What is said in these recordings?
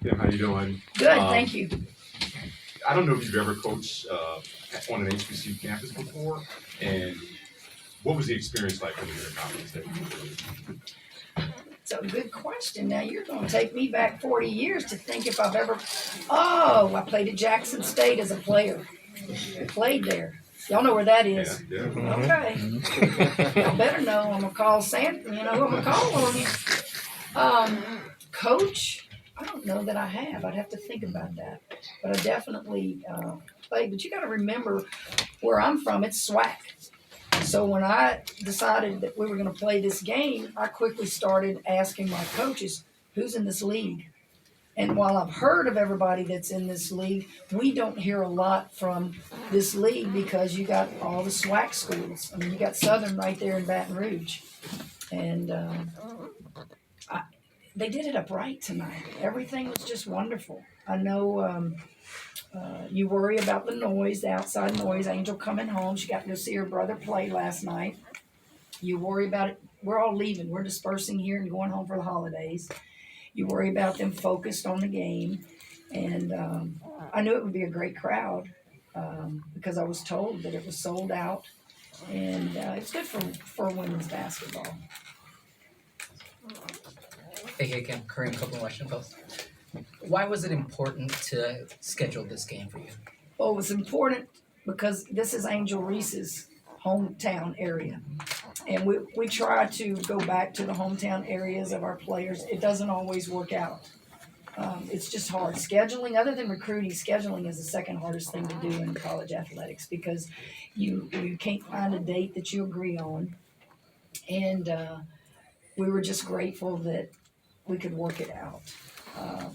Kim, how you doing? Good, thank you. I don't know if you've ever coached on an HBCU campus before, and what was the experience like coming to the conference? It's a good question. Now you're going to take me back 40 years to think if I've ever. Oh, I played at Jackson State as a player. I played there. Y'all know where that is. Yeah. Okay. Y'all better know. I'm gonna call Santa. You know, I'm gonna call on you. Coach, I don't know that I have. I'd have to think about that. But I definitely played. But you got to remember where I'm from. It's SWAC. So when I decided that we were going to play this game, I quickly started asking my coaches, who's in this league? And while I've heard of everybody that's in this league, we don't hear a lot from this league because you got all the SWAC schools. I mean, you got Southern right there in Baton Rouge. And they did it up right tonight. Everything was just wonderful. I know you worry about the noise, the outside noise. Angel coming home. She got to go see her brother play last night. You worry about it. We're all leaving. We're dispersing here and going home for the holidays. You worry about them focused on the game. And I knew it would be a great crowd because I was told that it was sold out. And it's good for women's basketball. Hey, Kim, Kareem, Coppin, Washington Post. Why was it important to schedule this game for you? Well, it was important because this is Angel Reese's hometown area. And we try to go back to the hometown areas of our players. It doesn't always work out. It's just hard. Scheduling, other than recruiting, scheduling is the second hardest thing to do in college athletics because you can't find a date that you agree on. And we were just grateful that we could work it out.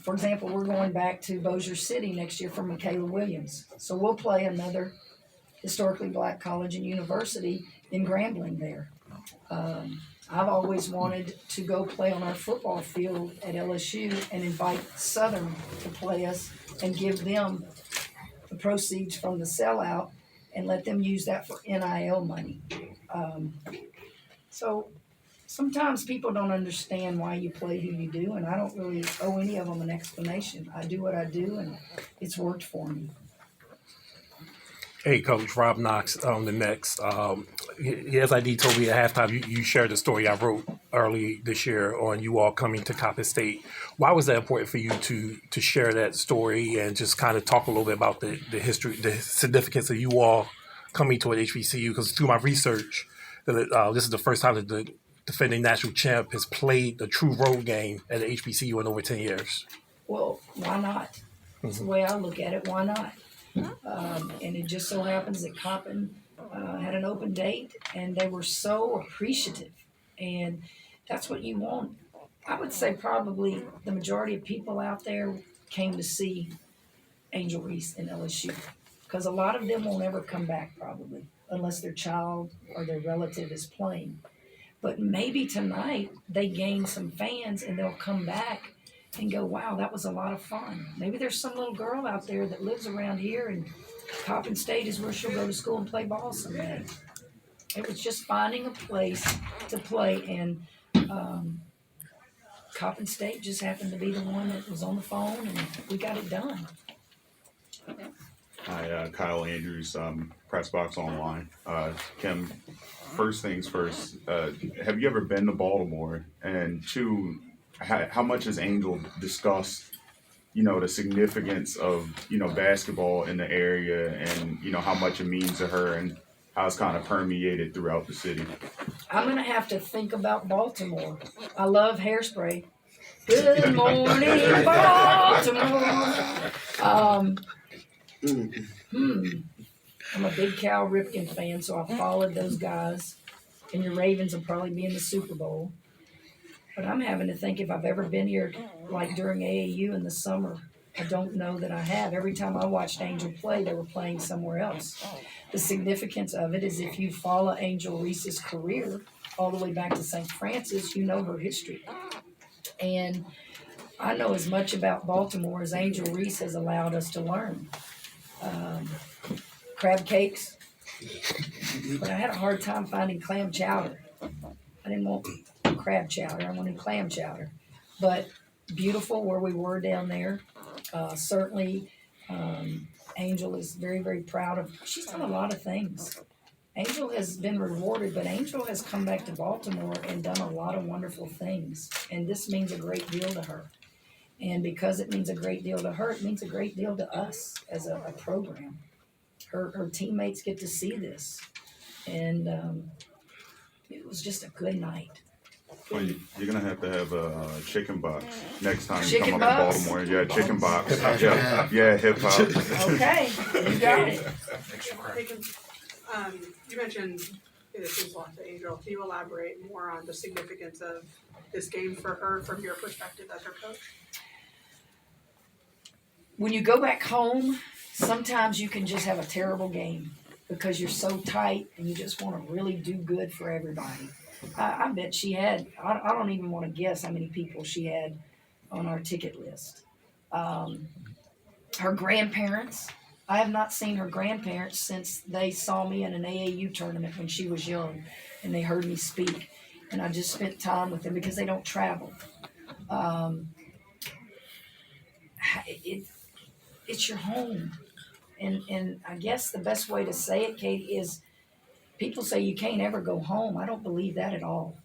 For example, we're going back to Bossier City next year for Michaela Williams. So we'll play another historically black college and university in Grambling there. I've always wanted to go play on our football field at LSU and invite Southern to play us and give them the proceeds from the sellout and let them use that for NIL money. So sometimes people don't understand why you play who you do, and I don't really owe any of them an explanation. I do what I do, and it's worked for me. Hey, Coach Rob Knox on the next. As ID told me at halftime, you shared the story I wrote early this year on you all coming to Coppin State. Why was that important for you to share that story and just kind of talk a little bit about the history, the significance of you all coming to an HBCU? Because through my research, this is the first time that the defending national champ has played a true road game at an HBCU in over 10 years. Well, why not? That's the way I look at it. Why not? And it just so happens that Coppin had an open date, and they were so appreciative. And that's what you want. I would say probably the majority of people out there came to see Angel Reese and LSU because a lot of them won't ever come back probably unless their child or their relative is playing. But maybe tonight they gain some fans and they'll come back and go, wow, that was a lot of fun. Maybe there's some little girl out there that lives around here and Coppin State is where she'll go to school and play ball someday. It was just finding a place to play, and Coppin State just happened to be the one that was on the phone, and we got it done. Hi, Kyle Andrews, Press Box Online. Kim, first things first, have you ever been to Baltimore? And two, how much has Angel discussed, the significance of, basketball in the area and, how much it means to her and how it's kind of permeated throughout the city? I'm going to have to think about Baltimore. I love Hairspray. Good morning, Baltimore. I'm a big Cal Ripken fan, so I followed those guys. And your Ravens will probably be in the Super Bowl. But I'm having to think if I've ever been here, like during AAU in the summer. I don't know that I have. Every time I watched Angel play, they were playing somewhere else. The significance of it is if you follow Angel Reese's career all the way back to St. Francis, you know her history. And I know as much about Baltimore as Angel Reese has allowed us to learn. Crab cakes, but I had a hard time finding clam chowder. I didn't want crab chowder, I wanted clam chowder. But beautiful where we were down there. Certainly, Angel is very, very proud of. She's done a lot of things. Angel has been rewarded, but Angel has come back to Baltimore and done a lot of wonderful things, and this means a great deal to her. And because it means a great deal to her, it means a great deal to us as a program. Her teammates get to see this, and it was just a good night. Well, you're gonna have to have a chicken box next time you Chicken come box? up in Baltimore. Yeah, chicken box. Yeah, hip hop. Okay, you got it. You mentioned this was lost to Angel. Can you elaborate more on the significance of this game for her from your perspective as her coach? When you go back home, sometimes you can just have a terrible game because you're so tight and you just want to really do good for everybody. I bet she had, I don't even want to guess how many people she had on our ticket list. Her grandparents, I have not seen her grandparents since they saw me in an AAU tournament when she was young and they heard me speak. And I just spent time with them because they don't travel. It's your home. And I guess the best way to say it, Kate, is people say you can't ever go home. I don't believe that at all.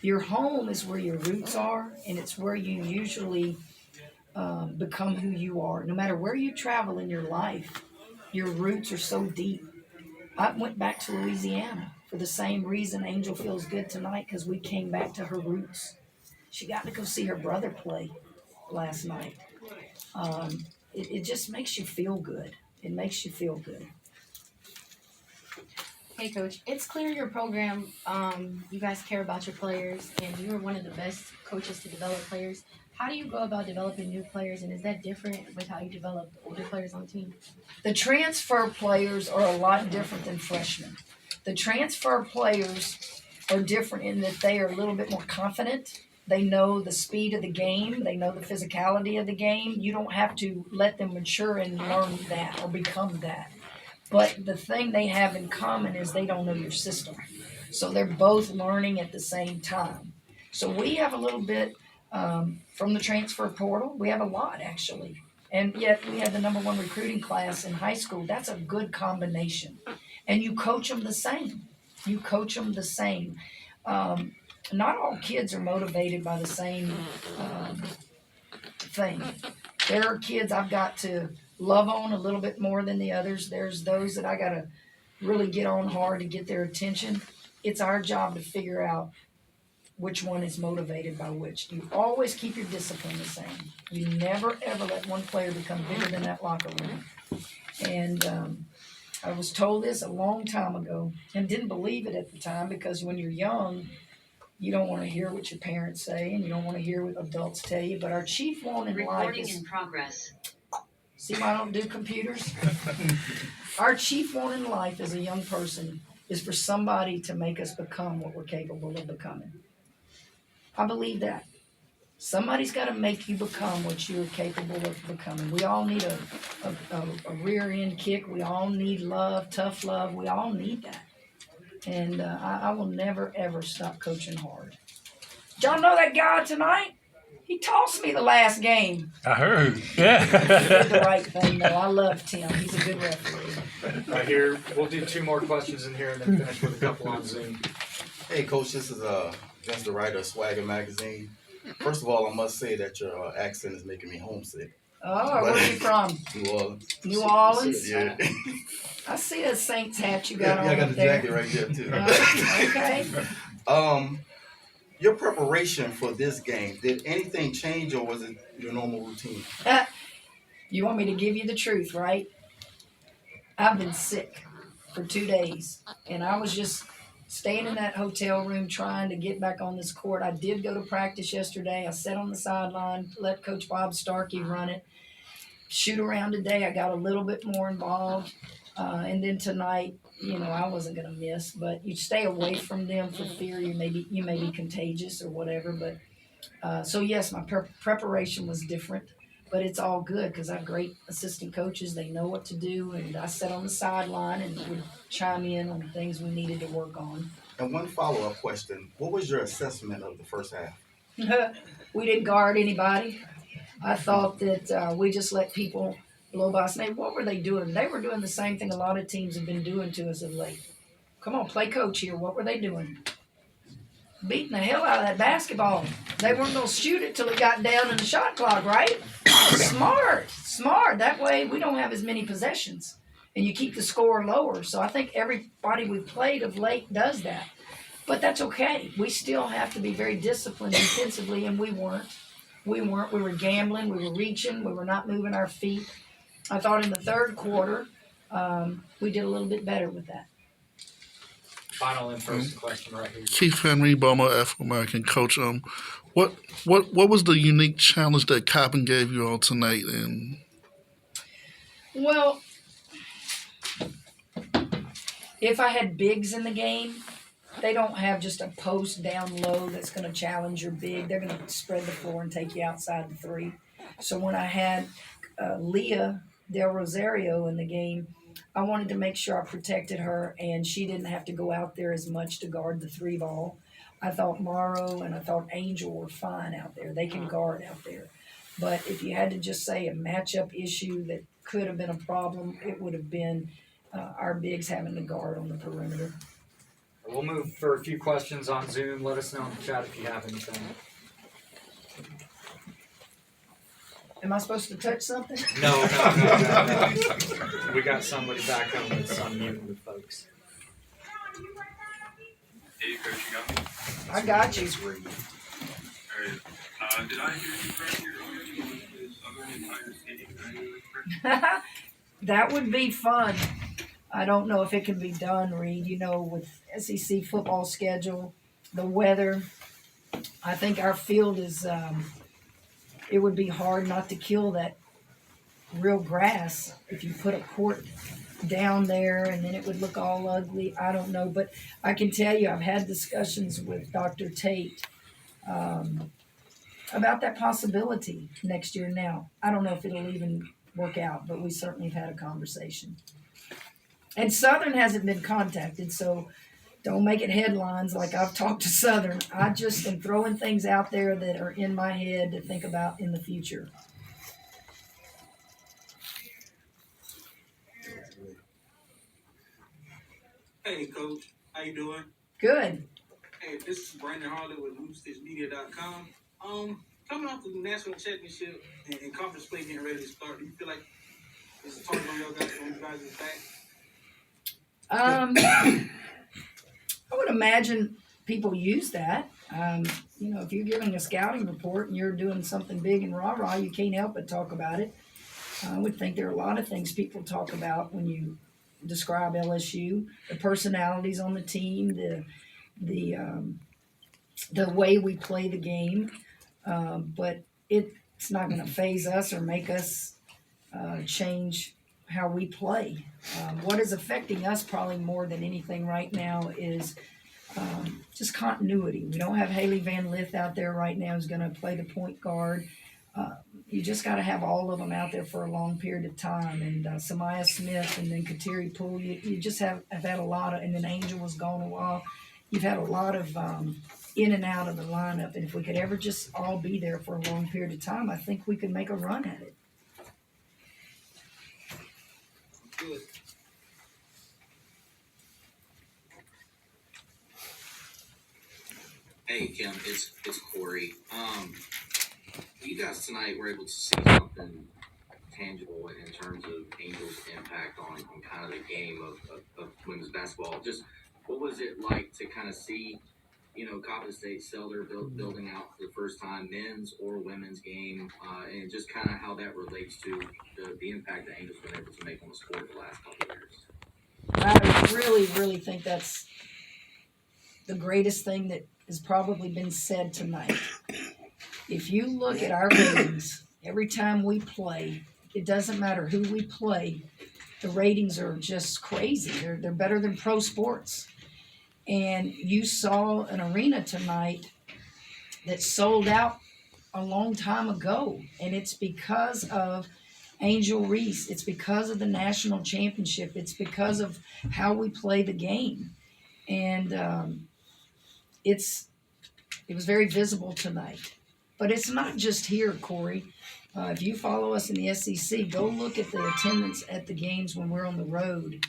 Your home is where your roots are, and it's where you usually become who you are. No matter where you travel in your life, your roots are so deep. I went back to Louisiana for the same reason Angel feels good tonight, because we came back to her roots. She got to go see her brother play last night. It just makes you feel good. It makes you feel good. Hey coach, it's clear your program, you guys care about your players and you are one of the best coaches to develop players. How do you go about developing new players, and is that different with how you develop older players on the team? The transfer players are a lot different than freshmen. The transfer players are different in that they are a little bit more confident. They know the speed of the game. They know the physicality of the game. You don't have to let them mature and learn that or become that. But the thing they have in common is they don't know your system. So they're both learning at the same time. So we have a little bit from the transfer portal. We have a lot, actually. And yet we have the number one recruiting class in high school. That's a good combination. And you coach them the same. You coach them the same. Not all kids are motivated by the same thing. There are kids I've got to love on a little bit more than the others. There's those that I got to really get on hard to get their attention. It's our job to figure out which one is motivated by which. You always keep your discipline the same. You never, ever let one player become bigger than that locker room. And I was told this a long time ago and didn't believe it at the time, because when you're young, you don't want to hear what your parents say and you don't want to hear what adults tell you. But our chief want in life Recording is... in progress. See why I don't do computers? Our chief want in life as a young person is for somebody to make us become what we're capable of becoming. I believe that. Somebody's got to make you become what you're capable of becoming. We all need a rear end kick. We all need love, tough love. We all need that. And I will never, ever stop coaching hard. Did y'all know that guy tonight? He tossed me the last game. I heard. He Yeah. did the right thing, though. I love Tim. He's a good referee. Right here, we'll do 2 more questions in here and then finish with a couple on Zoom. Hey, Coach, this is Vince, the writer of Swagger Magazine. First of all, I must say that your accent is making me homesick. Oh, where are you from? New Orleans. New Orleans? Yeah. I see a Saints hat you got Yeah, I on got up the there. jacket right there, too. Okay. Your preparation for this game, did anything change or was it your normal routine? You want me to give you the truth, right? I've been sick for 2 days, and I was just staying in that hotel room trying to get back on this court. I did go to practice yesterday. I sat on the sideline, let Coach Bob Starkey run it. Shoot around today, I got a little bit more involved. And then tonight, I wasn't going to miss, but you stay away from them for fear you may be contagious or whatever. But so yes, my preparation was different, but it's all good because I have great assistant coaches. They know what to do, and I sat on the sideline and would chime in on things we needed to work on. And one follow-up question, what was your assessment of the first half? We didn't guard anybody. I thought that we just let people blow by us. And what were they doing? They were doing the same thing a lot of teams have been doing to us of late. Come on, play coach here. What were they doing? Beating the hell out of that basketball. They weren't going to shoot it till it got down in the shot clock, right? Smart. That way we don't have as many possessions. And you keep the score lower. So I think everybody we've played of late does that. But that's okay. We still have to be very disciplined defensively, and we weren't. We were gambling. We were reaching. We were not moving our feet. I thought in the third quarter, we did a little bit better with that. Final and first question right here. Keith Henry, Baltimore Afro-American coach. What was the unique challenge that Coppin gave you all tonight? And Well, if I had bigs in the game, they don't have just a post down low that's going to challenge your big. They're going to spread the floor and take you outside the three. So when I had Leah Del Rosario in the game, I wanted to make sure I protected her and she didn't have to go out there as much to guard the three ball. I thought Morrow and I thought Angel were fine out there. They can guard out there. But if you had to just say a matchup issue that could have been a problem, it would have been our bigs having to guard on the perimeter. We'll move for a few questions on Zoom. Let us know in the chat if you have anything. Am I supposed to touch something? No. We got somebody back home that's unmuting the folks. Hey, Coach, you got me? I got you. All right. Did I hear you correctly earlier? You wanted the Southern Empire Stadium? Did I hear that correctly? That would be fun. I don't know if it can be done, Reed. You know, with SEC football schedule, the weather, I think our field is, it would be hard not to kill that real grass if you put a court down there and then it would look all ugly. I don't know. But I can tell you I've had discussions with Dr. Tate about that possibility next year now. I don't know if it'll even work out, but we certainly have had a conversation. And Southern hasn't been contacted, so don't make it headlines like I've talked to Southern. I just am throwing things out there that are in my head to think about in the future. Hey, Coach. How you doing? Good. Hey, this is Brandon Harley with LoopStitchMedia.com. Coming off the national championship and conference play getting ready to start, do you feel like there's a target on you guys' back? I would imagine people use that. You know, if you're giving a scouting report and you're doing something big and rah-rah, you can't help but talk about it. I would think there are a lot of things people talk about when you describe LSU, the personalities on the team, the way we play the game. But it's not going to faze us or make us change how we play. What is affecting us probably more than anything right now is just continuity. We don't have Haley Van Lith out there right now who's going to play the point guard. You just got to have all of them out there for a long period of time. And Samaya Smith and then Kateri Poole, you just have had a lot of, and then Angel was gone a while. You've had a lot of in and out of the lineup. And if we could ever just all be there for a long period of time, I think we could make a run at it. Good. Hey Kim, it's Corey. You guys tonight were able to see something tangible in terms of Angel's impact on kind of the game of women's basketball. Just what was it like to kind of see, you know, Coppin State Selder building out for the first time men's or women's game, and just kind of how that relates to the impact that Angel's been able to make on the sport the last couple of years. I really, really think that's the greatest thing that has probably been said tonight. If you look at our ratings, every time we play, it doesn't matter who we play, the ratings are just crazy. They're better than pro sports. And you saw an arena tonight that sold out a long time ago. And it's because of Angel Reese. It's because of the national championship. It's because of how we play the game. And it's It was very visible tonight. But it's not just here, Corey. If you follow us in the SEC, go look at the attendance at the games when we're on the road.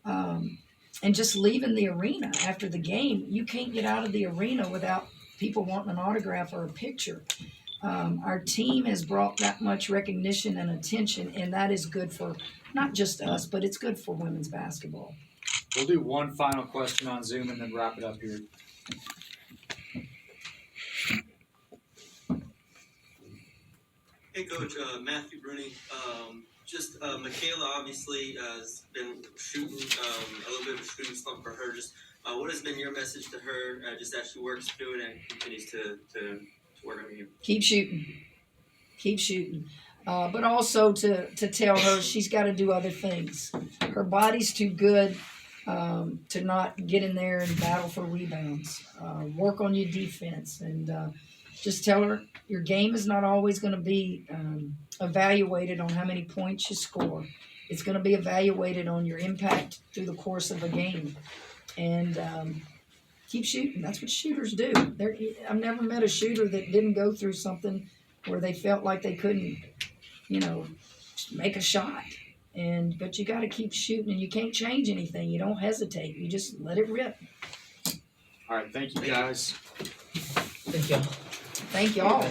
And just leaving the arena after the game, you can't get out of the arena without people wanting an autograph or a picture. Our team has brought that much recognition and attention, and that is good for not just us, but it's good for women's basketball. We'll do one final question on Zoom and then wrap it up here. Hey, Coach, Matthew Bruni. Michaela obviously has been shooting a little bit of a shooting slump for her. What has been your message to her just as she works through it and continues to work on you? Keep shooting. Keep shooting. But also to tell her she's got to do other things. Her body's too good to not get in there and battle for rebounds. Work on your defense and just tell her your game is not always going to be evaluated on how many points you score. It's going to be evaluated on your impact through the course of a game. And keep shooting. That's what shooters do. I've never met a shooter that didn't go through something where they felt like they couldn't, make a shot. But you got to keep shooting, and you can't change anything. You don't hesitate. You just let it rip. All right, thank you guys. Thank you. Thank y'all.